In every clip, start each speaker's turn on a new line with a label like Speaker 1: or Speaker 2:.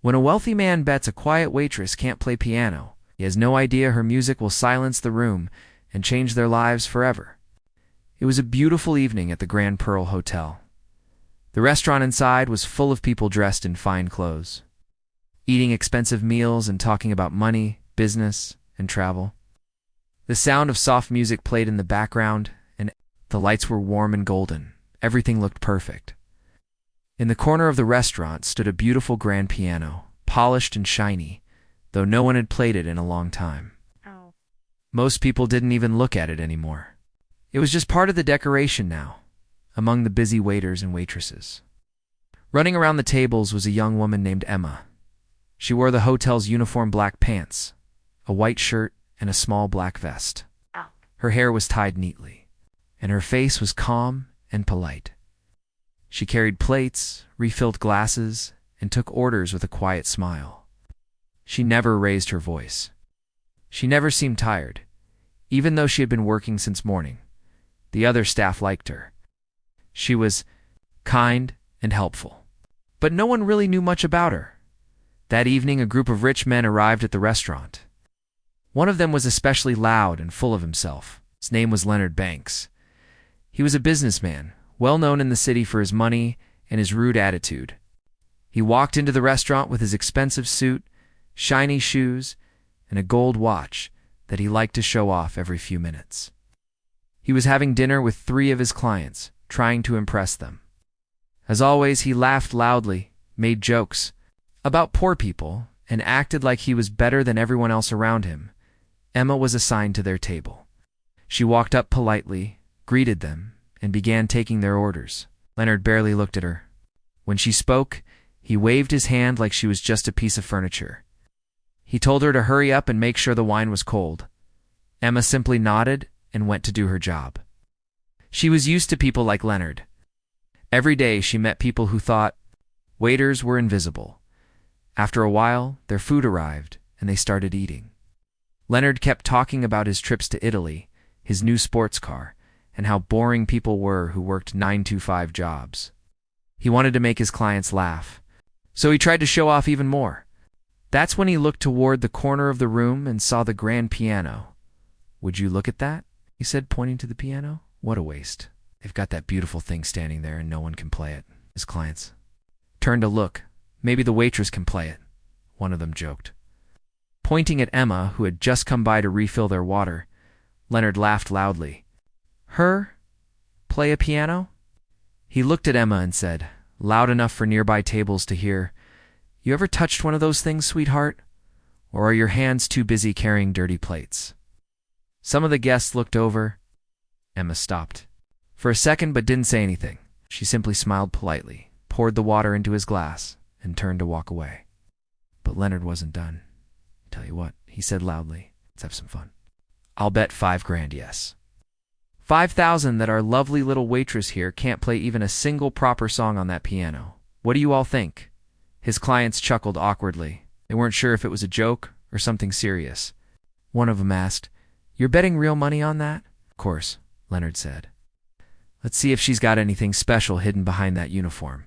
Speaker 1: When a wealthy man bets a quiet waitress can't play piano, he has no idea her music will silence the room and change their lives forever. It was a beautiful evening at the Grand Pearl Hotel. The restaurant inside was full of people dressed in fine clothes, eating expensive meals and talking about money, business, and travel. The sound of soft music played in the background, and the lights were warm and golden. Everything looked perfect. In the corner of the restaurant stood a beautiful grand piano, polished and shiny, though no one had played it in a long time.
Speaker 2: Oh.
Speaker 1: Most people didn't even look at it anymore. It was just part of the decoration now, among the busy waiters and waitresses. Running around the tables was a young woman named Emma. She wore the hotel's uniform black pants, a white shirt, and a small black vest.
Speaker 2: Oh.
Speaker 1: Her hair was tied neatly, and her face was calm and polite. She carried plates, refilled glasses, and took orders with a quiet smile. She never raised her voice. She never seemed tired, even though she had been working since morning. The other staff liked her. She was kind and helpful. But no one really knew much about her. That evening, a group of rich men arrived at the restaurant. One of them was especially loud and full of himself. His name was Leonard Banks. He was a businessman, well known in the city for his money and his rude attitude. He walked into the restaurant with his expensive suit, shiny shoes, and a gold watch that he liked to show off every few minutes. He was having dinner with 3 of his clients, trying to impress them. As always, he laughed loudly, made jokes about poor people, and acted like he was better than everyone else around him. Emma was assigned to their table. She walked up politely, greeted them, and began taking their orders. Leonard barely looked at her. When she spoke, he waved his hand like she was just a piece of furniture. He told her to hurry up and make sure the wine was cold. Emma simply nodded and went to do her job. She was used to people like Leonard. Every day she met people who thought waiters were invisible. After a while, their food arrived, and they started eating. Leonard kept talking about his trips to Italy, his new sports car, and how boring people were who worked 9-to-5 jobs. He wanted to make his clients laugh, so he tried to show off even more. That's when he looked toward the corner of the room and saw the grand piano. "Would you look at that?" he said, pointing to the piano. "What a waste. They've got that beautiful thing standing there and no one can play it." His clients turned to look. "Maybe the waitress can play it," one of them joked. Pointing at Emma, who had just come by to refill their water, Leonard laughed loudly. "Her? Play a piano?" He looked at Emma and said, loud enough for nearby tables to hear, "You ever touched one of those things, sweetheart? Or are your hands too busy carrying dirty plates?" Some of the guests looked over. Emma stopped for a second but didn't say anything. She simply smiled politely, poured the water into his glass, and turned to walk away. But Leonard wasn't done. "Tell you what," he said loudly, "let's have some fun. I'll bet 5 grand, yes. 5,000 that our lovely little waitress here can't play even a single proper song on that piano. What do you all think?" His clients chuckled awkwardly. They weren't sure if it was a joke or something serious. One of them asked, "You're betting real money on that?" "Of course," Leonard said. "Let's see if she's got anything special hidden behind that uniform."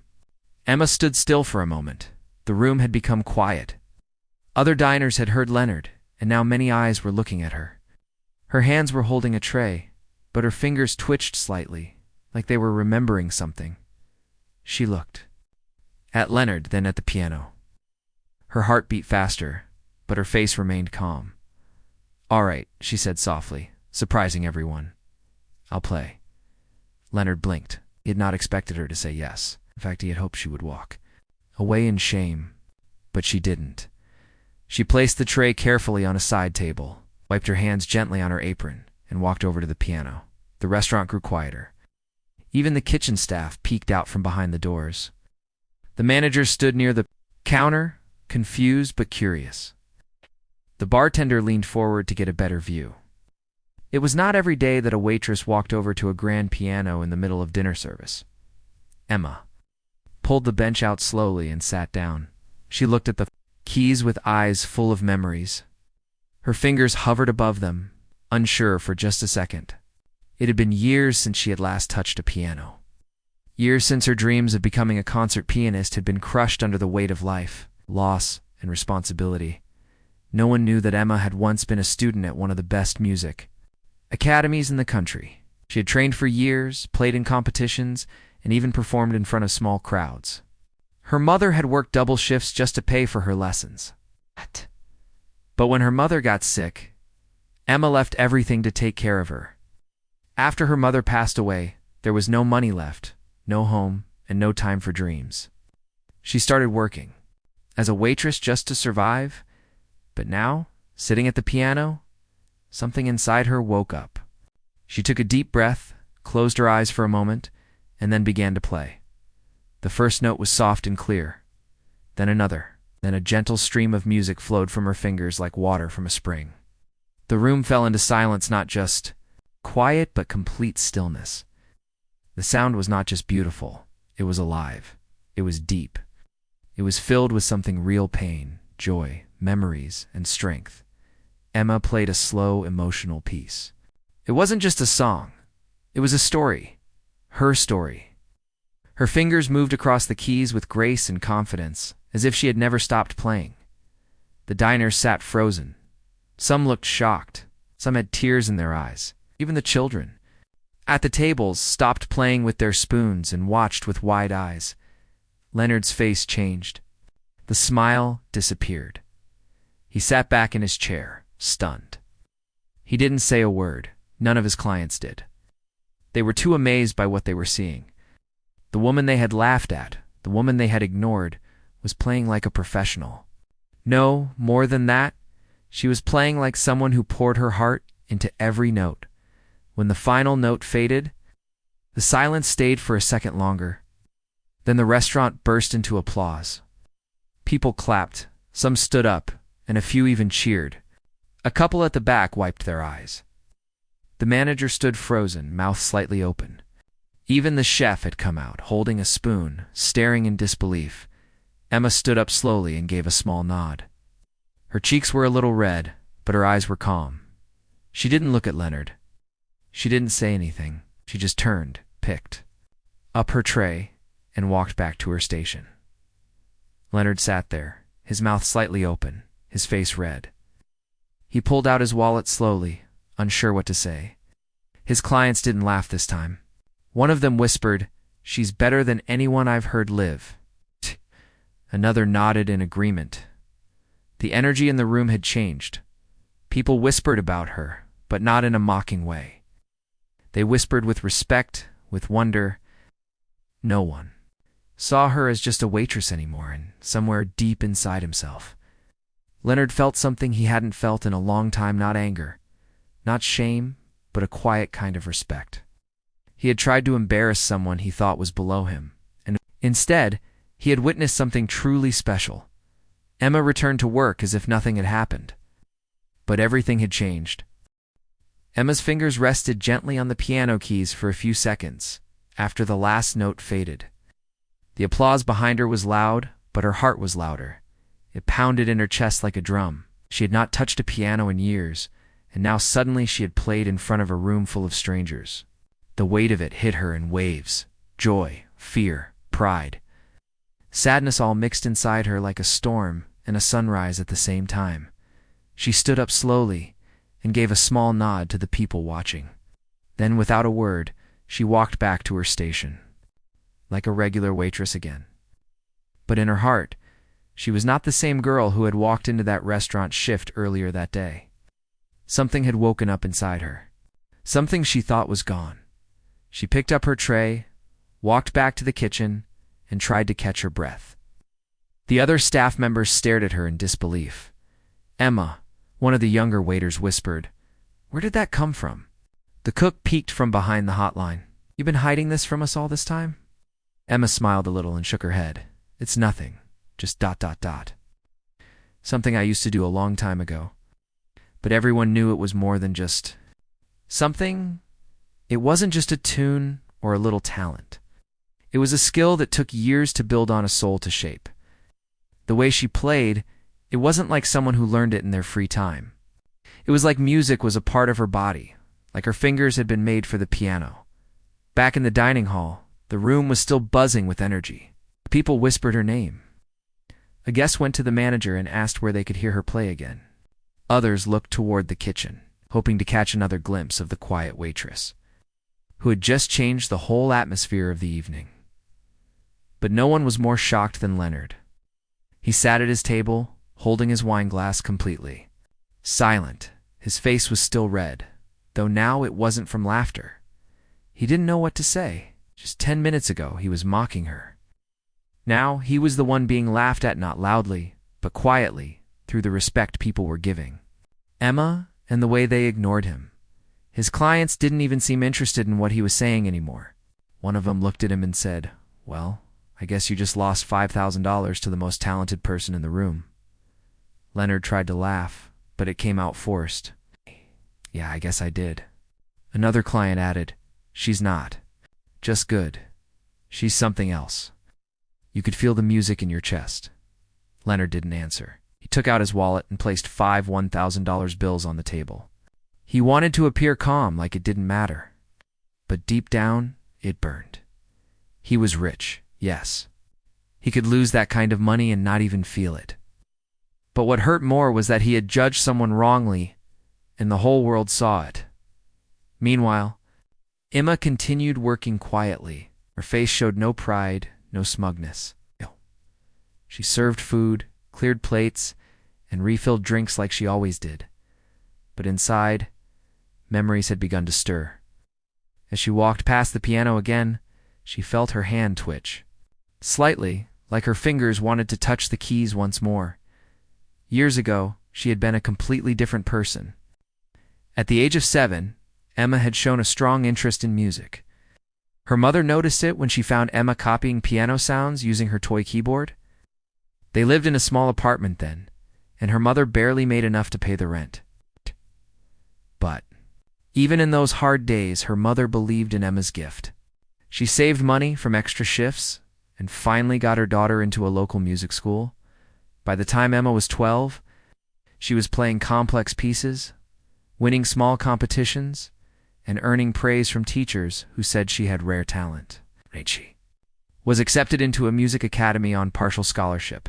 Speaker 1: Emma stood still for a moment. The room had become quiet. Other diners had heard Leonard, and now many eyes were looking at her. Her hands were holding a tray, but her fingers twitched slightly, like they were remembering something. She looked at Leonard, then at the piano. Her heart beat faster, but her face remained calm. "All right," she said softly, surprising everyone. "I'll play." Leonard blinked. He had not expected her to say yes. In fact, he had hoped she would walk away in shame, but she didn't. She placed the tray carefully on a side table, wiped her hands gently on her apron, and walked over to the piano. The restaurant grew quieter. Even the kitchen staff peeked out from behind the doors. The manager stood near the counter, confused but curious. The bartender leaned forward to get a better view. It was not every day that a waitress walked over to a grand piano in the middle of dinner service. Emma pulled the bench out slowly and sat down. She looked at the keys with eyes full of memories. Her fingers hovered above them, unsure for just a second. It had been years since she had last touched a piano. Years since her dreams of becoming a concert pianist had been crushed under the weight of life. loss, and responsibility. No one knew that Emma had once been a student at one of the best music academies in the country. She had trained for years, played in competitions, and even performed in front of small crowds. Her mother had worked double shifts just to pay for her lessons. But when her mother got sick, Emma left everything to take care of her. After her mother passed away, there was no money left, no home, and no time for dreams. She started working as a waitress just to survive, but now, sitting at the piano, something inside her woke up. She took a deep breath, closed her eyes for a moment, and then began to play. The first note was soft and clear, then another, then a gentle stream of music flowed from her fingers like water from a spring. The room fell into silence, not just quiet, but complete stillness. The sound was not just beautiful, it was alive. It was deep. It was filled with something real: pain, joy, memories, and strength. Emma played a slow, emotional piece. It wasn't just a song. It was a story. Her story. Her fingers moved across the keys with grace and confidence, as if she had never stopped playing. The diners sat frozen. Some looked shocked. Some had tears in their eyes. Even the children at the tables stopped playing with their spoons and watched with wide eyes. Leonard's face changed. The smile disappeared. He sat back in his chair, stunned. He didn't say a word. None of his clients did. They were too amazed by what they were seeing. The woman they had laughed at, the woman they had ignored, was playing like a professional. No, more than that, she was playing like someone who poured her heart into every note. When the final note faded, the silence stayed for a second longer. Then the restaurant burst into applause. People clapped, some stood up, and a few even cheered. A couple at the back wiped their eyes. The manager stood frozen, mouth slightly open. Even the chef had come out, holding a spoon, staring in disbelief. Emma stood up slowly and gave a small nod. Her cheeks were a little red, but her eyes were calm. She didn't look at Leonard. She didn't say anything. She just turned, picked up her tray, and walked back to her station. Leonard sat there, his mouth slightly open, his face red. He pulled out his wallet slowly, unsure what to say. His clients didn't laugh this time. One of them whispered, "She's better than anyone I've heard live." Another nodded in agreement. The energy in the room had changed. People whispered about her, but not in a mocking way. They whispered with respect, with wonder. No one saw her as just a waitress anymore, and somewhere deep inside himself, Leonard felt something he hadn't felt in a long time. Not anger, not shame, but a quiet kind of respect. He had tried to embarrass someone he thought was below him, and instead, he had witnessed something truly special. Emma returned to work as if nothing had happened. But everything had changed. Emma's fingers rested gently on the piano keys for a few seconds, after the last note faded. The applause behind her was loud, but her heart was louder. It pounded in her chest like a drum. She had not touched a piano in years, and now suddenly she had played in front of a room full of strangers. The weight of it hit her in waves: joy, fear, pride. Sadness all mixed inside her like a storm and a sunrise at the same time. She stood up slowly and gave a small nod to the people watching. Then, without a word, she walked back to her station, like a regular waitress again. But in her heart, she was not the same girl who had walked into that restaurant shift earlier that day. Something had woken up inside her. Something she thought was gone. She picked up her tray, walked back to the kitchen, and tried to catch her breath. The other staff members stared at her in disbelief. Emma, one of the younger waiters, whispered, "Where did that come from?" The cook peeked from behind the hotline. "You been hiding this from us all this time?" Emma smiled a little and shook her head. "It's nothing, just ... Something I used to do a long time ago. But everyone knew it was more than just something. It wasn't just a tune or a little talent. It was a skill that took years to build on, a soul to shape. The way she played, it wasn't like someone who learned it in their free time. It was like music was a part of her body, like her fingers had been made for the piano. Back in the dining hall, the room was still buzzing with energy. People whispered her name. A guest went to the manager and asked where they could hear her play again. Others looked toward the kitchen, hoping to catch another glimpse of the quiet waitress, who had just changed the whole atmosphere of the evening. But no one was more shocked than Leonard. He sat at his table, holding his wine glass completely silent. His face was still red, though now it wasn't from laughter. He didn't know what to say. Just 10 minutes ago, he was mocking her. Now he was the one being laughed at, not loudly, but quietly, through the respect people were giving Emma and the way they ignored him. His clients didn't even seem interested in what he was saying anymore. One of them looked at him and said, "Well, I guess you just lost $5,000 to the most talented person in the room." Leonard tried to laugh, but it came out forced. "Yeah, I guess I did." Another client added, "She's not just good. She's something else." You could feel the music in your chest. Leonard didn't answer. He took out his wallet and placed 5 $1,000 bills on the table. He wanted to appear calm, like it didn't matter. But deep down, it burned. He was rich, yes. He could lose that kind of money and not even feel it. But what hurt more was that he had judged someone wrongly, and the whole world saw it. Meanwhile, Emma continued working quietly. Her face showed no pride, no smugness. She served food, cleared plates, and refilled drinks like she always did. But inside, memories had begun to stir. As she walked past the piano again, she felt her hand twitch. Slightly, like her fingers wanted to touch the keys once more. Years ago, she had been a completely different person. At the age of 7, Emma had shown a strong interest in music. Her mother noticed it when she found Emma copying piano sounds using her toy keyboard. They lived in a small apartment then, and her mother barely made enough to pay the rent. But even in those hard days, her mother believed in Emma's gift. She saved money from extra shifts and finally got her daughter into a local music school. By the time Emma was 12, she was playing complex pieces, winning small competitions, and earning praise from teachers who said she had rare talent. She was accepted into a music academy on partial scholarship.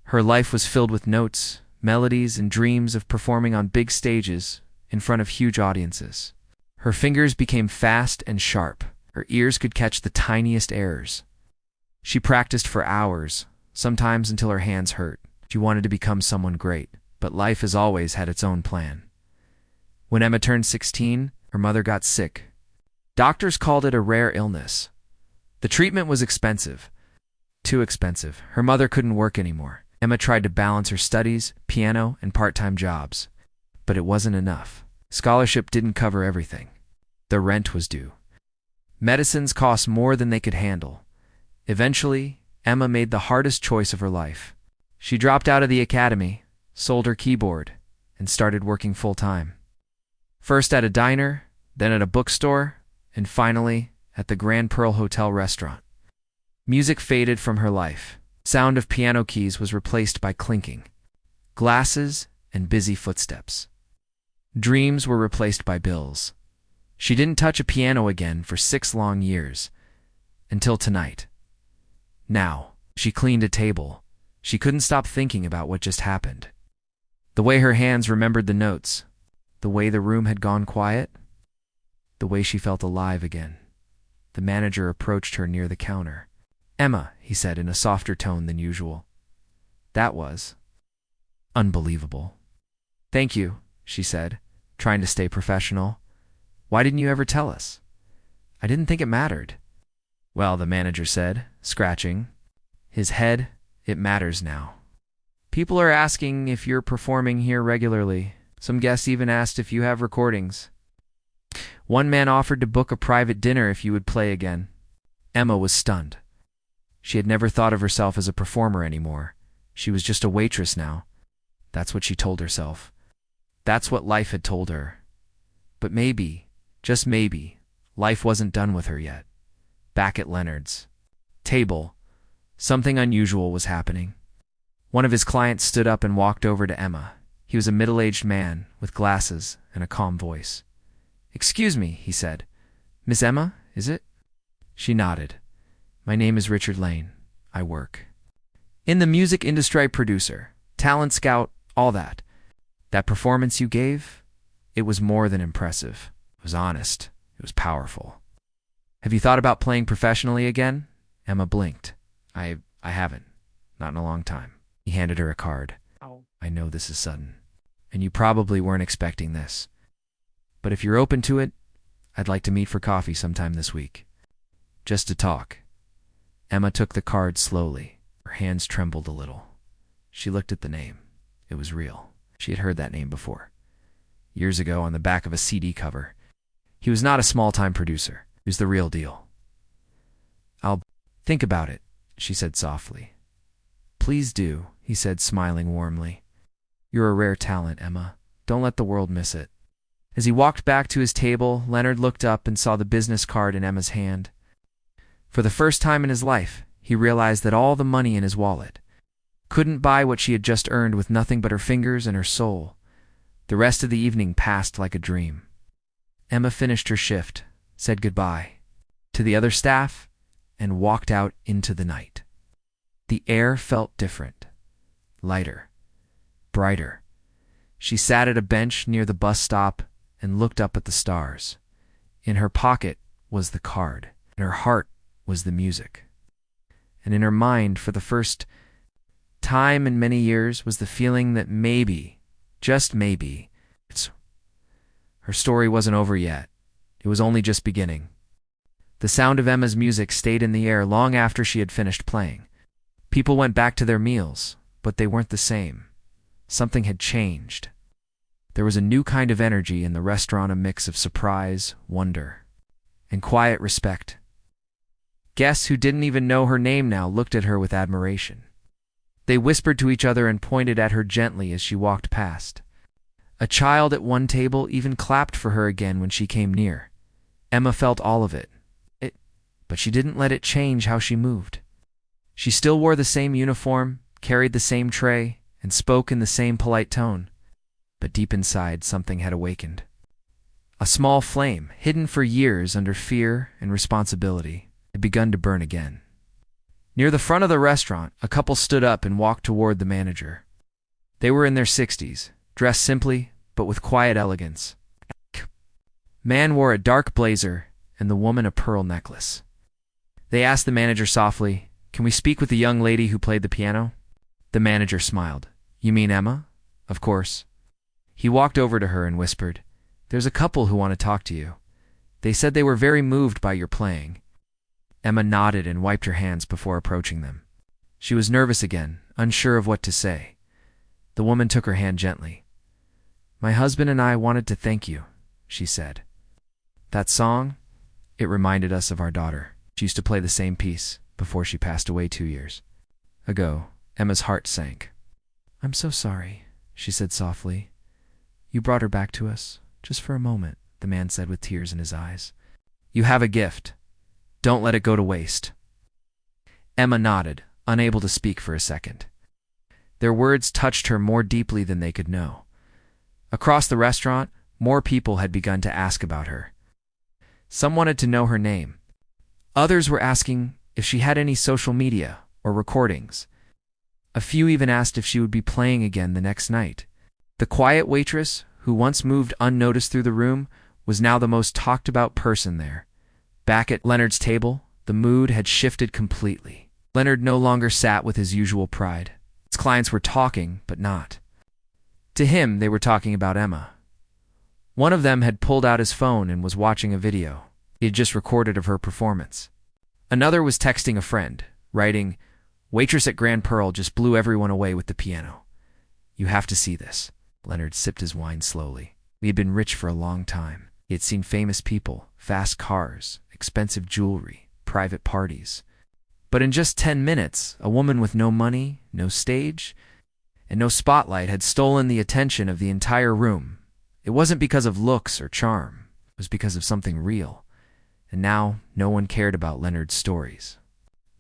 Speaker 1: Her life was filled with notes, melodies, and dreams of performing on big stages in front of huge audiences. Her fingers became fast and sharp. Her ears could catch the tiniest errors. She practiced for hours, sometimes until her hands hurt. She wanted to become someone great, but life has always had its own plan. When Emma turned 16, her mother got sick. Doctors called it a rare illness. The treatment was expensive. Too expensive. Her mother couldn't work anymore. Emma tried to balance her studies, piano, and part-time jobs. But it wasn't enough. Scholarship didn't cover everything. The rent was due. Medicines cost more than they could handle. Eventually, Emma made the hardest choice of her life. She dropped out of the academy, sold her keyboard, and started working full-time. First at a diner, then at a bookstore, and finally at the Grand Pearl Hotel restaurant. Music faded from her life. Sound of piano keys was replaced by clinking, glasses, and busy footsteps. Dreams were replaced by bills. She didn't touch a piano again for 6 long years, until tonight. Now, she cleaned a table. She couldn't stop thinking about what just happened. The way her hands remembered the notes, the way the room had gone quiet, the way she felt alive again. The manager approached her near the counter. "Emma," he said in a softer tone than usual. That was unbelievable. "Thank you," she said, trying to stay professional. "Why didn't you ever tell us?" "I didn't think it mattered." "Well," the manager said, scratching his head, "it matters now. People are asking if you're performing here regularly. Some guests even asked if you have recordings. One man offered to book a private dinner if you would play again." Emma was stunned. She had never thought of herself as a performer anymore. She was just a waitress now. That's what she told herself. That's what life had told her. But maybe, just maybe, life wasn't done with her yet. Back at Leonard's table, something unusual was happening. One of his clients stood up and walked over to Emma. He was a middle-aged man with glasses and a calm voice. "Excuse me," he said. "Miss Emma, is it?" She nodded. "My name is Richard Lane. I work." In the music industry, producer, talent scout, all that. That performance you gave, it was more than impressive. It was honest. It was powerful. Have you thought about playing professionally again? Emma blinked. I haven't. Not in a long time. He handed her a card. I know this is sudden, and you probably weren't expecting this. But if you're open to it, I'd like to meet for coffee sometime this week. Just to talk. Emma took the card slowly. Her hands trembled a little. She looked at the name. It was real. She had heard that name before. Years ago on the back of a CD cover. He was not a small-time producer. He was the real deal. I'll think about it, she said softly. Please do, he said, smiling warmly. You're a rare talent, Emma. Don't let the world miss it. As he walked back to his table, Leonard looked up and saw the business card in Emma's hand. For the first time in his life, he realized that all the money in his wallet couldn't buy what she had just earned with nothing but her fingers and her soul. The rest of the evening passed like a dream. Emma finished her shift, said goodbye to the other staff, and walked out into the night. The air felt different, lighter, brighter. She sat at a bench near the bus stop and looked up at the stars. In her pocket was the card, in her heart was the music. And in her mind, for the first time in many years, was the feeling that maybe, just maybe, her story wasn't over yet. It was only just beginning. The sound of Emma's music stayed in the air long after she had finished playing. People went back to their meals, but they weren't the same. Something had changed. There was a new kind of energy in the restaurant, a mix of surprise, wonder, and quiet respect. Guests who didn't even know her name now looked at her with admiration. They whispered to each other and pointed at her gently as she walked past. A child at one table even clapped for her again when she came near. Emma felt all of it, but she didn't let it change how she moved. She still wore the same uniform, carried the same tray, and spoke in the same polite tone. But deep inside, something had awakened. A small flame, hidden for years under fear and responsibility, had begun to burn again. Near the front of the restaurant, a couple stood up and walked toward the manager. They were in their 60s, dressed simply, but with quiet elegance. Man wore a dark blazer, and the woman a pearl necklace. They asked the manager softly, "Can we speak with the young lady who played the piano?" The manager smiled. "You mean Emma?" "Of course." He walked over to her and whispered, "There's a couple who want to talk to you. They said they were very moved by your playing." Emma nodded and wiped her hands before approaching them. She was nervous again, unsure of what to say. The woman took her hand gently. "My husband and I wanted to thank you," she said. "That song, it reminded us of our daughter. She used to play the same piece before she passed away 2 years ago." Emma's heart sank. "I'm so sorry," she said softly. "You brought her back to us, just for a moment," the man said with tears in his eyes. "You have a gift. Don't let it go to waste." Emma nodded, unable to speak for a second. Their words touched her more deeply than they could know. Across the restaurant, more people had begun to ask about her. Some wanted to know her name. Others were asking if she had any social media or recordings. A few even asked if she would be playing again the next night. The quiet waitress, who once moved unnoticed through the room, was now the most talked-about person there. Back at Leonard's table, the mood had shifted completely. Leonard no longer sat with his usual pride. His clients were talking, but not. To him, they were talking about Emma. One of them had pulled out his phone and was watching a video he had just recorded of her performance. Another was texting a friend, writing, "Waitress at Grand Pearl just blew everyone away with the piano. You have to see this." Leonard sipped his wine slowly. He had been rich for a long time. He had seen famous people, fast cars, expensive jewelry, private parties. But in just 10 minutes, a woman with no money, no stage, and no spotlight had stolen the attention of the entire room. It wasn't because of looks or charm. It was because of something real. And now, no one cared about Leonard's stories.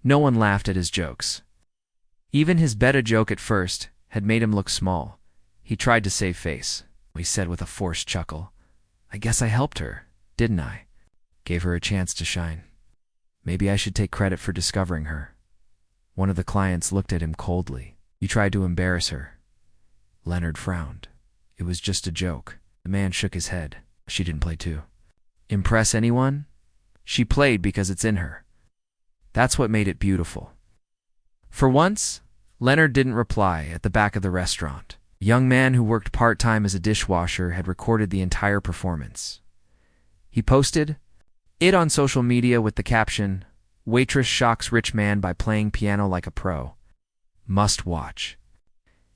Speaker 1: No one laughed at his jokes. Even his beta joke at first had made him look small. He tried to save face. He said with a forced chuckle, "I guess I helped her, didn't I? Gave her a chance to shine. Maybe I should take credit for discovering her." One of the clients looked at him coldly. "You tried to embarrass her." Leonard frowned. "It was just a joke." The man shook his head. "She didn't play too. Impress anyone? She played because it's in her. That's what made it beautiful." For once, Leonard didn't reply at the back of the restaurant. A young man who worked part-time as a dishwasher had recorded the entire performance. He posted it on social media with the caption, "Waitress shocks rich man by playing piano like a pro. Must watch."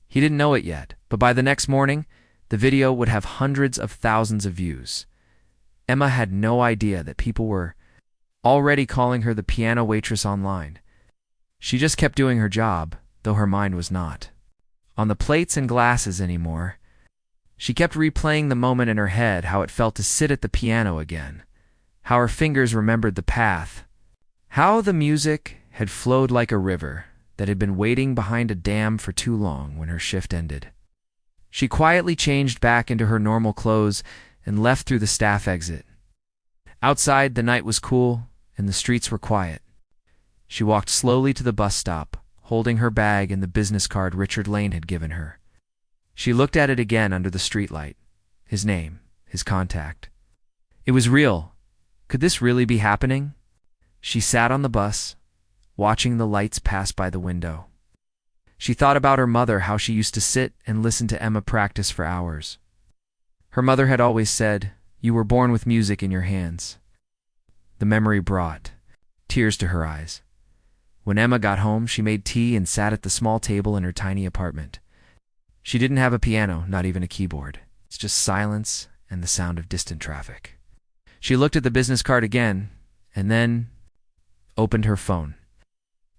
Speaker 1: He didn't know it yet, but by the next morning, the video would have hundreds of thousands of views. Emma had no idea that people were already calling her the piano waitress online. She just kept doing her job, though her mind was not on the plates and glasses anymore. She kept replaying the moment in her head, how it felt to sit at the piano again, how her fingers remembered the path, how the music had flowed like a river that had been waiting behind a dam for too long when her shift ended. She quietly changed back into her normal clothes and left through the staff exit. Outside, the night was cool and the streets were quiet. She walked slowly to the bus stop, holding her bag and the business card Richard Lane had given her. She looked at it again under the streetlight. His name, his contact. It was real. Could this really be happening? She sat on the bus, watching the lights pass by the window. She thought about her mother, how she used to sit and listen to Emma practice for hours. Her mother had always said, "You were born with music in your hands." The memory brought tears to her eyes. When Emma got home, she made tea and sat at the small table in her tiny apartment. She didn't have a piano, not even a keyboard. It's just silence and the sound of distant traffic. She looked at the business card again, and then opened her phone.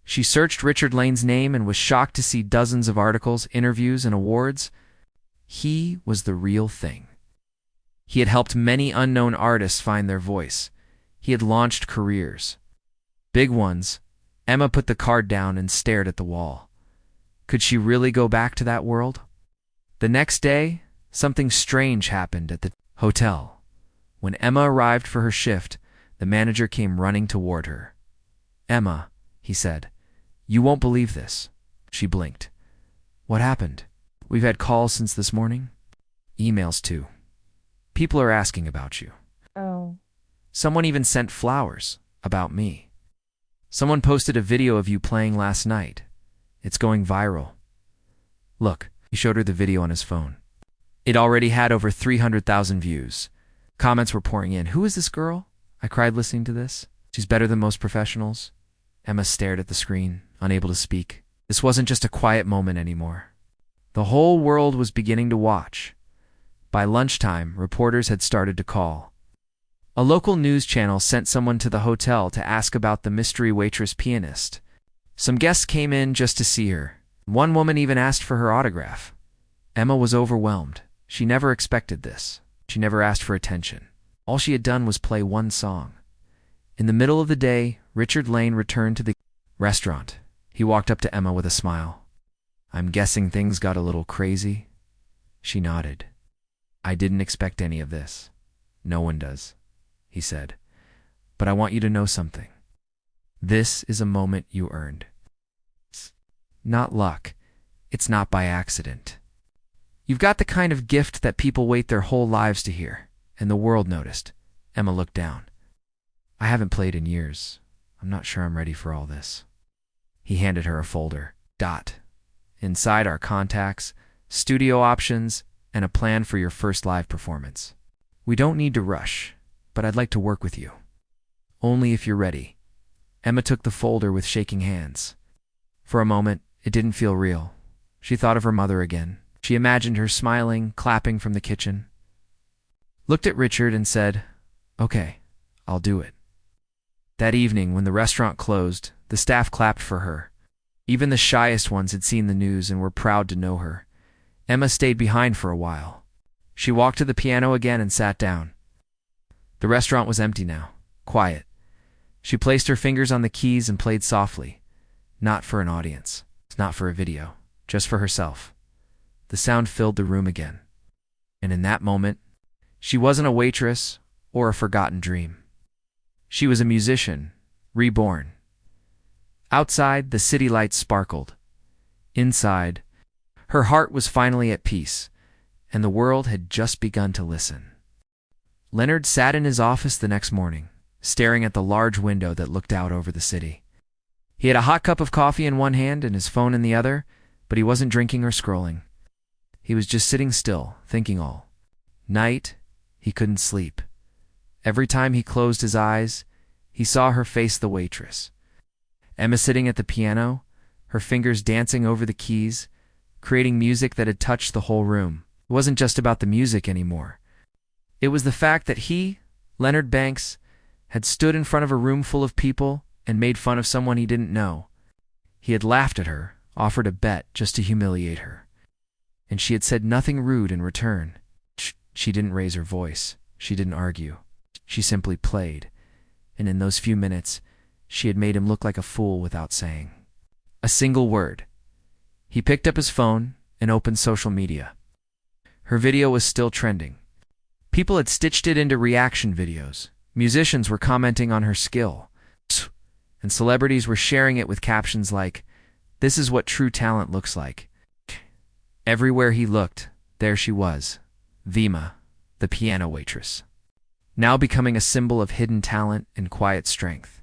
Speaker 1: She searched Richard Lane's name and was shocked to see dozens of articles, interviews, and awards. He was the real thing. He had helped many unknown artists find their voice. He had launched careers. Big ones. Emma put the card down and stared at the wall. Could she really go back to that world? The next day, something strange happened at the hotel. When Emma arrived for her shift, the manager came running toward her. "Emma," he said, "you won't believe this." She blinked. "What happened?" "We've had calls since this morning. Emails too. People are asking about you."
Speaker 2: Oh.
Speaker 1: "Someone even sent flowers about me. Someone posted a video of you playing last night. It's going viral. Look." He showed her the video on his phone. It already had over 300,000 views. Comments were pouring in. "Who is this girl?" I cried listening to this. "She's better than most professionals." Emma stared at the screen, unable to speak. This wasn't just a quiet moment anymore. The whole world was beginning to watch. By lunchtime, reporters had started to call. A local news channel sent someone to the hotel to ask about the mystery waitress pianist. Some guests came in just to see her. One woman even asked for her autograph. Emma was overwhelmed. She never expected this. She never asked for attention. All she had done was play one song. In the middle of the day, Richard Lane returned to the restaurant. He walked up to Emma with a smile. "I'm guessing things got a little crazy?" She nodded. "I didn't expect any of this. No one does," he said. "But I want you to know something. This is a moment you earned. It's not luck. It's not by accident. You've got the kind of gift that people wait their whole lives to hear." And the world noticed. Emma looked down. "I haven't played in years. I'm not sure I'm ready for all this." He handed her a folder. Inside are contacts, studio options, and a plan for your first live performance. "We don't need to rush, but I'd like to work with you. Only if you're ready." Emma took the folder with shaking hands. For a moment, it didn't feel real. She thought of her mother again. She imagined her smiling, clapping from the kitchen. Looked at Richard and said, "Okay, I'll do it." That evening, when the restaurant closed, the staff clapped for her. Even the shyest ones had seen the news and were proud to know her. Emma stayed behind for a while. She walked to the piano again and sat down. The restaurant was empty now, quiet. She placed her fingers on the keys and played softly. Not for an audience, not for a video, just for herself. The sound filled the room again. And in that moment, she wasn't a waitress or a forgotten dream. She was a musician, reborn. Outside, the city lights sparkled. Inside, her heart was finally at peace, and the world had just begun to listen. Leonard sat in his office the next morning, staring at the large window that looked out over the city. He had a hot cup of coffee in one hand and his phone in the other, but he wasn't drinking or scrolling. He was just sitting still, thinking all night. He couldn't sleep. Every time he closed his eyes, he saw her face, the waitress. Emma sitting at the piano, her fingers dancing over the keys, creating music that had touched the whole room. It wasn't just about the music anymore. It was the fact that he, Leonard Banks, had stood in front of a room full of people and made fun of someone he didn't know. He had laughed at her, offered a bet just to humiliate her. And she had said nothing rude in return. She didn't raise her voice. She didn't argue. She simply played. And in those few minutes, she had made him look like a fool without saying a single word. He picked up his phone and opened social media. Her video was still trending. People had stitched it into reaction videos. Musicians were commenting on her skill. And celebrities were sharing it with captions like, "This is what true talent looks like." Everywhere he looked, there she was, Vima, the piano waitress, now becoming a symbol of hidden talent and quiet strength.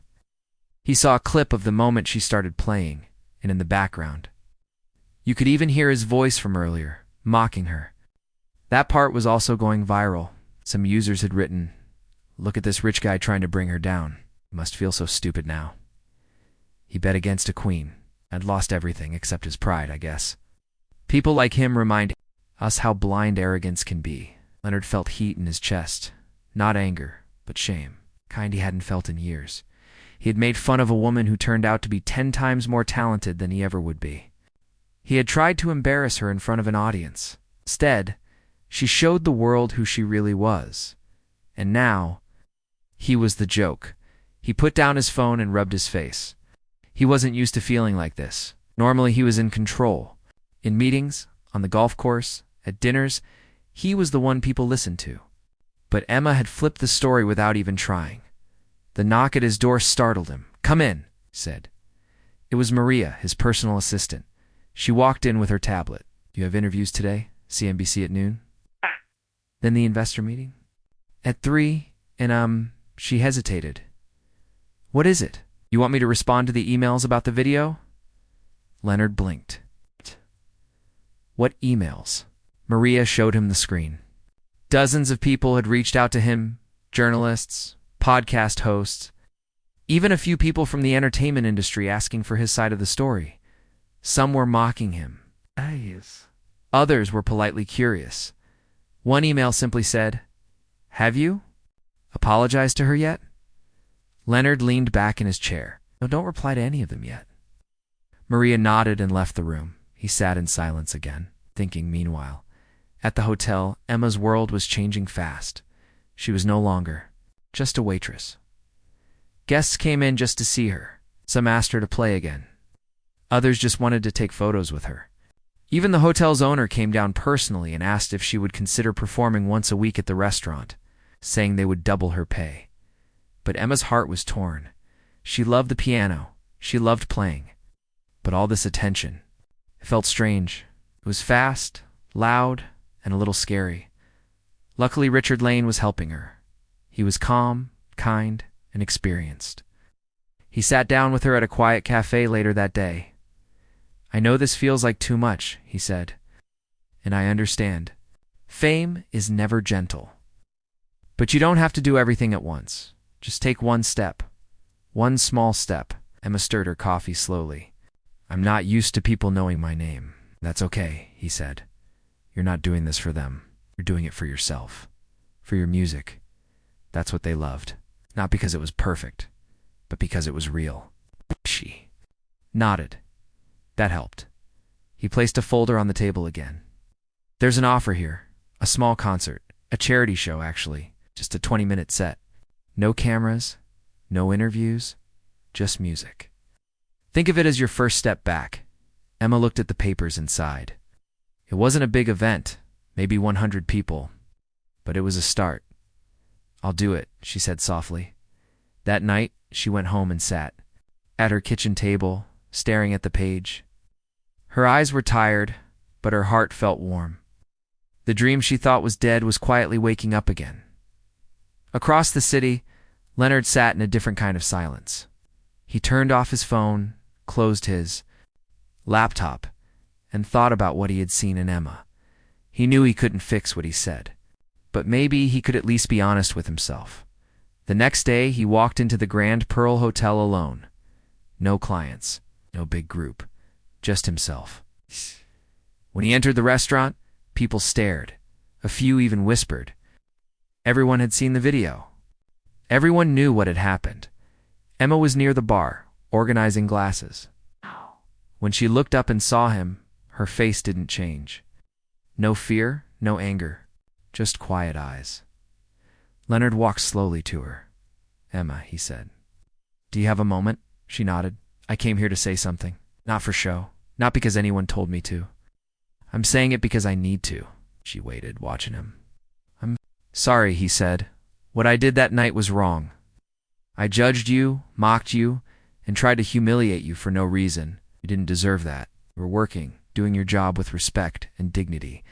Speaker 1: He saw a clip of the moment she started playing, and in the background, you could even hear his voice from earlier, mocking her. That part was also going viral. Some users had written, "Look at this rich guy trying to bring her down. Must feel so stupid now. He bet against a queen. Had lost everything except his pride, I guess." People like him remind us how blind arrogance can be. Leonard felt heat in his chest. Not anger, but shame. Kind he hadn't felt in years. He had made fun of a woman who turned out to be 10 times more talented than he ever would be. He had tried to embarrass her in front of an audience. Instead, she showed the world who she really was. And now, he was the joke. He put down his phone and rubbed his face. He wasn't used to feeling like this. Normally he was in control. In meetings, on the golf course, at dinners, he was the one people listened to. But Emma had flipped the story without even trying. The knock at his door startled him. "Come in," he said. It was Maria, his personal assistant. She walked in with her tablet. "Do you have interviews today? CNBC at noon?" "Then the investor meeting?" "At 3, and she hesitated." "What is it? You want me to respond to the emails about the video?" Leonard blinked. "What emails?" Maria showed him the screen. Dozens of people had reached out to him, journalists, podcast hosts, even a few people from the entertainment industry asking for his side of the story. Some were mocking him. Others were politely curious. One email simply said, "Have you apologized to her yet?" Leonard leaned back in his chair. "No, don't reply to any of them yet." Maria nodded and left the room. He sat in silence again, thinking meanwhile. At the hotel, Emma's world was changing fast. She was no longer just a waitress. Guests came in just to see her. Some asked her to play again. Others just wanted to take photos with her. Even the hotel's owner came down personally and asked if she would consider performing once a week at the restaurant, saying they would double her pay. But Emma's heart was torn. She loved the piano. She loved playing. But all this attention, it felt strange. It was fast, loud, and a little scary. Luckily, Richard Lane was helping her. He was calm, kind, and experienced. He sat down with her at a quiet cafe later that day. "I know this feels like too much," he said, "and I understand. Fame is never gentle. But you don't have to do everything at once. Just take one step. One small step." Emma stirred her coffee slowly. "I'm not used to people knowing my name." "That's okay," he said. "You're not doing this for them. You're doing it for yourself. For your music. That's what they loved. Not because it was perfect, but because it was real." She nodded. That helped. He placed a folder on the table again. "There's an offer here. A small concert. A charity show, actually. Just a 20-minute set. No cameras. No interviews. Just music. Think of it as your first step back." Emma looked at the papers inside. It wasn't a big event, maybe 100 people, but it was a start. "I'll do it," she said softly. That night, she went home and sat. at her kitchen table, staring at the page. Her eyes were tired, but her heart felt warm. The dream she thought was dead was quietly waking up again. Across the city, Leonard sat in a different kind of silence. He turned off his phone, closed his laptop, and thought about what he had seen in Emma. He knew he couldn't fix what he said, but maybe he could at least be honest with himself. The next day, he walked into the Grand Pearl Hotel alone. No clients, no big group, just himself. When he entered the restaurant, people stared. A few even whispered. Everyone had seen the video. Everyone knew what had happened. Emma was near the bar, organizing glasses. When she looked up and saw him, her face didn't change. No fear, no anger, just quiet eyes. Leonard walked slowly to her. "Emma," he said. "Do you have a moment?" She nodded. "I came here to say something. Not for show. Not because anyone told me to. I'm saying it because I need to." She waited, watching him. "I'm sorry," he said. "What I did that night was wrong. I judged you, mocked you, and tried to humiliate you for no reason. You didn't deserve that. You were working, doing your job with respect and dignity,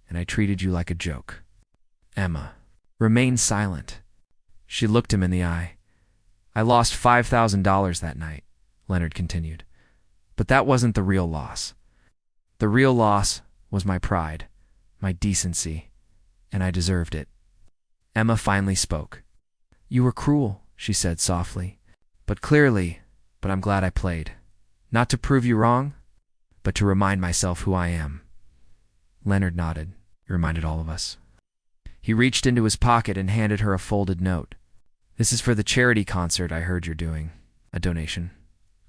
Speaker 1: and I treated you like a joke." Emma remained silent. She looked him in the eye. "I lost $5,000 that night," Leonard continued. "But that wasn't the real loss. The real loss was my pride, my decency, and I deserved it." Emma finally spoke. "You were cruel," she said softly, but clearly, "but I'm glad I played. Not to prove you wrong, but to remind myself who I am." Leonard nodded. He reminded all of us. He reached into his pocket and handed her a folded note. "This is for the charity concert I heard you're doing. A donation.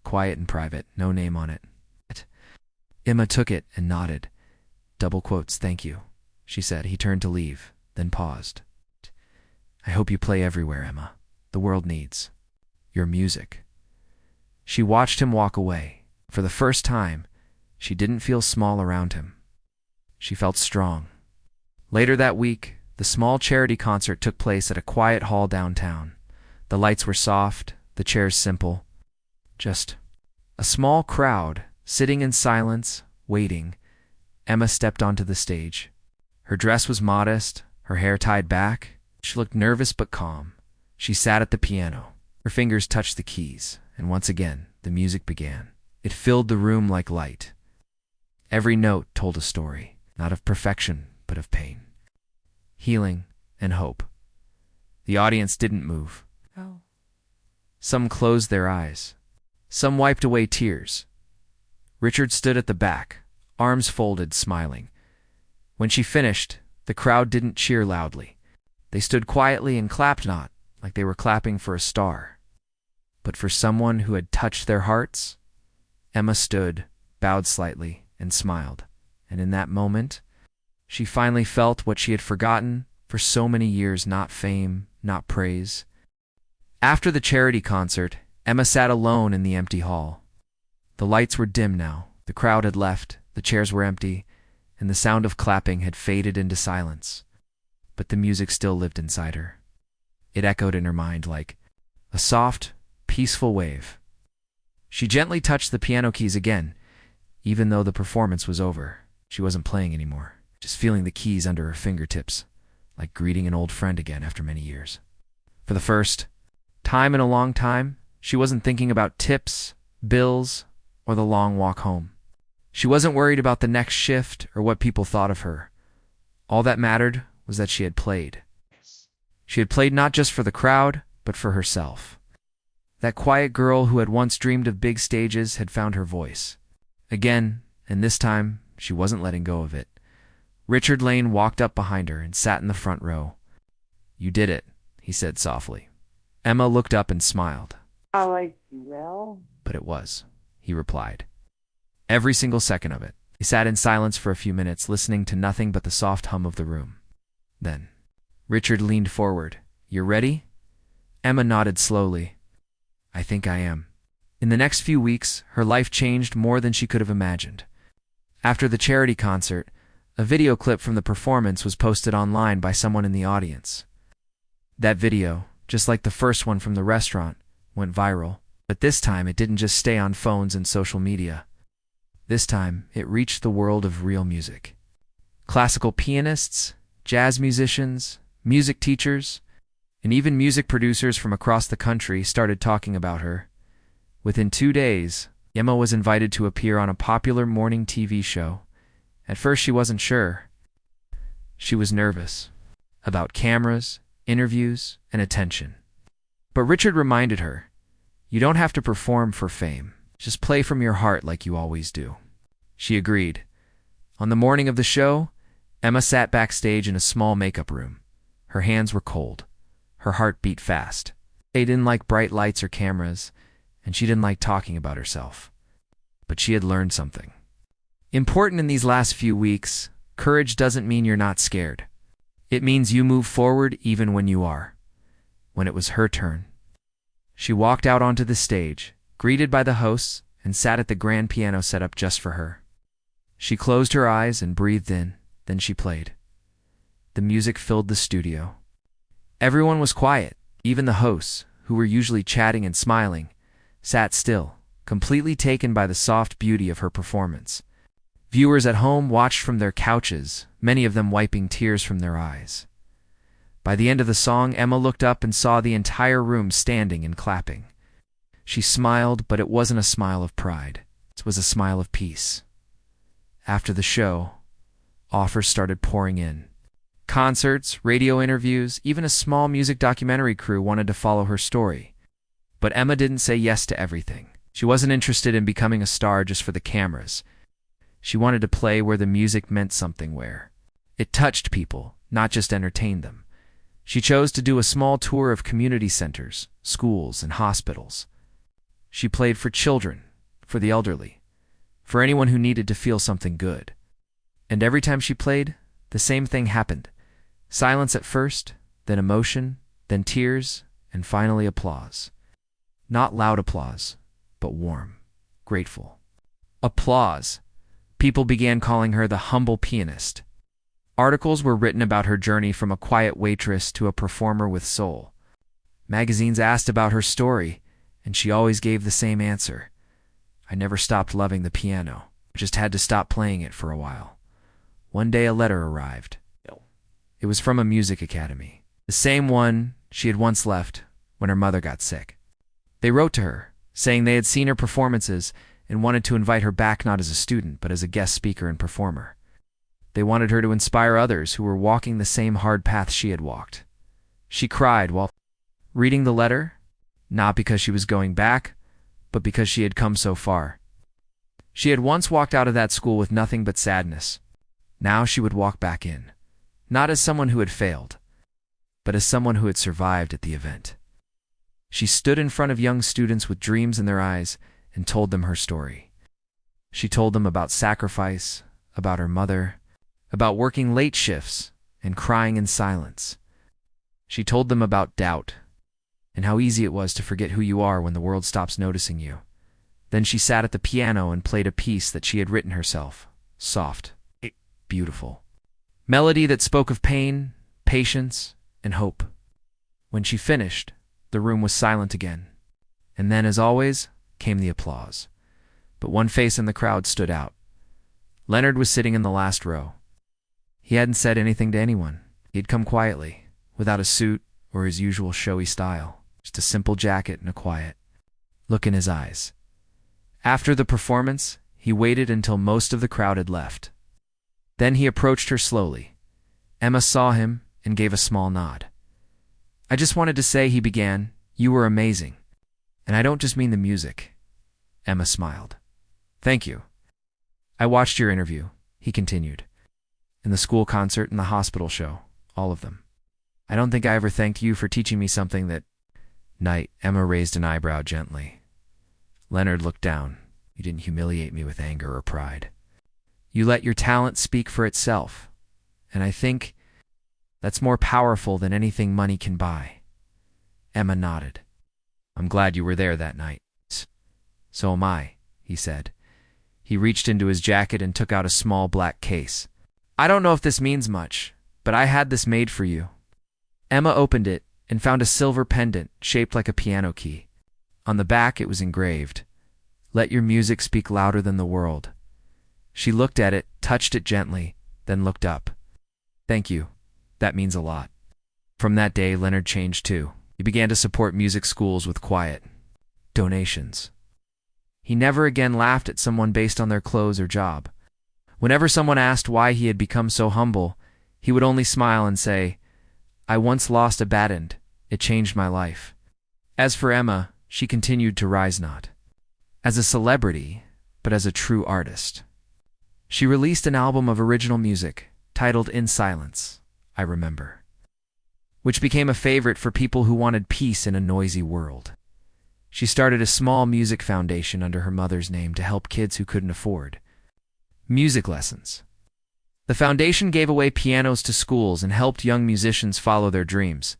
Speaker 1: Quiet and private, no name on it." Emma took it and nodded. "Double quotes, thank you," she said. He turned to leave, then paused. "I hope you play everywhere, Emma. The world needs your music." She watched him walk away. For the first time, she didn't feel small around him. She felt strong. Later that week, the small charity concert took place at a quiet hall downtown. The lights were soft, the chairs simple. Just a small crowd, sitting in silence, waiting. Emma stepped onto the stage. Her dress was modest, her hair tied back. She looked nervous but calm. She sat at the piano. Her fingers touched the keys, and once again, the music began. It filled the room like light. Every note told a story, not of perfection, but of pain, healing, and hope. The audience didn't move. Some closed their eyes. Some wiped away tears. Richard stood at the back, arms folded, smiling. When she finished, the crowd didn't cheer loudly. They stood quietly and clapped not, like they were clapping for a star, but for someone who had touched their hearts. Emma stood, bowed slightly, and smiled. And in that moment, she finally felt what she had forgotten for so many years, not fame, not praise. After the charity concert, Emma sat alone in the empty hall. The lights were dim now, the crowd had left, the chairs were empty, and the sound of clapping had faded into silence. But the music still lived inside her. It echoed in her mind like a soft, peaceful wave. She gently touched the piano keys again. Even though the performance was over, she wasn't playing anymore, just feeling the keys under her fingertips, like greeting an old friend again after many years. For the first time in a long time, she wasn't thinking about tips, bills, or the long walk home. She wasn't worried about the next shift or what people thought of her. All that mattered was that she had played. She had played not just for the crowd, but for herself. That quiet girl who had once dreamed of big stages had found her voice. Again, and this time, she wasn't letting go of it. Richard Lane walked up behind her and sat in the front row. "You did it," he said softly. Emma looked up and smiled.
Speaker 2: Well?
Speaker 1: "But it was," he replied. Every single second of it. He sat in silence for a few minutes, listening to nothing but the soft hum of the room. Then, Richard leaned forward. "You're ready?" Emma nodded slowly. "I think I am." In the next few weeks, her life changed more than she could have imagined. After the charity concert, a video clip from the performance was posted online by someone in the audience. That video, just like the first one from the restaurant, went viral. But this time it didn't just stay on phones and social media. This time it reached the world of real music. Classical pianists, jazz musicians, music teachers, and even music producers from across the country started talking about her. Within 2 days, Emma was invited to appear on a popular morning TV show. At first she wasn't sure. She was nervous about cameras, interviews, and attention. But Richard reminded her, "You don't have to perform for fame. Just play from your heart like you always do." She agreed. On the morning of the show, Emma sat backstage in a small makeup room. Her hands were cold. Her heart beat fast. They didn't like bright lights or cameras, and she didn't like talking about herself. But she had learned something important in these last few weeks. Courage doesn't mean you're not scared. It means you move forward even when you are. When it was her turn, she walked out onto the stage, greeted by the hosts, and sat at the grand piano set up just for her. She closed her eyes and breathed in, then she played. The music filled the studio. Everyone was quiet, even the hosts, who were usually chatting and smiling, sat still, completely taken by the soft beauty of her performance. Viewers at home watched from their couches, many of them wiping tears from their eyes. By the end of the song, Emma looked up and saw the entire room standing and clapping. She smiled, but it wasn't a smile of pride. It was a smile of peace. After the show, offers started pouring in. Concerts, radio interviews, even a small music documentary crew wanted to follow her story. But Emma didn't say yes to everything. She wasn't interested in becoming a star just for the cameras. She wanted to play where the music meant something, where it touched people, not just entertained them. She chose to do a small tour of community centers, schools, and hospitals. She played for children, for the elderly, for anyone who needed to feel something good. And every time she played, the same thing happened. Silence at first, then emotion, then tears, and finally applause. Not loud applause, but warm, grateful. Applause. People began calling her the humble pianist. Articles were written about her journey from a quiet waitress to a performer with soul. Magazines asked about her story, and she always gave the same answer. "I never stopped loving the piano. I just had to stop playing it for a while." One day a letter arrived. It was from a music academy, the same one she had once left when her mother got sick. They wrote to her, saying they had seen her performances and wanted to invite her back not as a student, but as a guest speaker and performer. They wanted her to inspire others who were walking the same hard path she had walked. She cried while reading the letter, not because she was going back, but because she had come so far. She had once walked out of that school with nothing but sadness. Now she would walk back in, not as someone who had failed, but as someone who had survived at the event. She stood in front of young students with dreams in their eyes and told them her story. She told them about sacrifice, about her mother, about working late shifts and crying in silence. She told them about doubt and how easy it was to forget who you are when the world stops noticing you. Then she sat at the piano and played a piece that she had written herself, soft, beautiful. Melody that spoke of pain, patience, and hope. When she finished, the room was silent again. And then, as always, came the applause. But one face in the crowd stood out. Leonard was sitting in the last row. He hadn't said anything to anyone. He had come quietly, without a suit or his usual showy style, just a simple jacket and a quiet look in his eyes. After the performance, he waited until most of the crowd had left. Then he approached her slowly. Emma saw him and gave a small nod. "I just wanted to say," he began, "you were amazing. And I don't just mean the music." Emma smiled. "Thank you. I watched your interview," he continued. "And the school concert and the hospital show, all of them. I don't think I ever thanked you for teaching me something that—" Night, Emma raised an eyebrow gently. Leonard looked down. "You didn't humiliate me with anger or pride. You let your talent speak for itself. And I think that's more powerful than anything money can buy." Emma nodded. "I'm glad you were there that night." "So am I," he said. He reached into his jacket and took out a small black case. "I don't know if this means much, but I had this made for you." Emma opened it and found a silver pendant shaped like a piano key. On the back it was engraved, "Let your music speak louder than the world." She looked at it, touched it gently, then looked up. "Thank you. That means a lot." From that day, Leonard changed too. He began to support music schools with quiet donations. He never again laughed at someone based on their clothes or job. Whenever someone asked why he had become so humble, he would only smile and say, "I once lost a bad end. It changed my life." As for Emma, she continued to rise not as a celebrity, but as a true artist. She released an album of original music titled "In Silence, I Remember," which became a favorite for people who wanted peace in a noisy world. She started a small music foundation under her mother's name to help kids who couldn't afford music lessons. The foundation gave away pianos to schools and helped young musicians follow their dreams.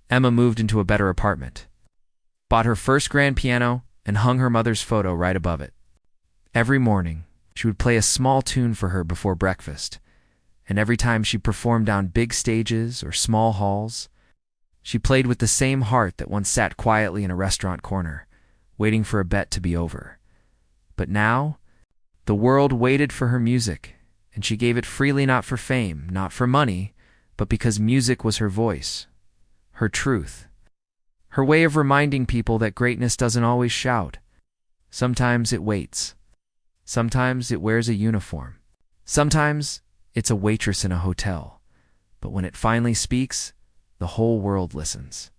Speaker 1: Emma moved into a better apartment, bought her first grand piano, and hung her mother's photo right above it. Every morning, she would play a small tune for her before breakfast, and every time she performed on big stages or small halls, she played with the same heart that once sat quietly in a restaurant corner, waiting for a bet to be over. But now, the world waited for her music, and she gave it freely, not for fame, not for money, but because music was her voice, her truth, her way of reminding people that greatness doesn't always shout. Sometimes it waits. Sometimes it wears a uniform. Sometimes it's a waitress in a hotel. But when it finally speaks, the whole world listens.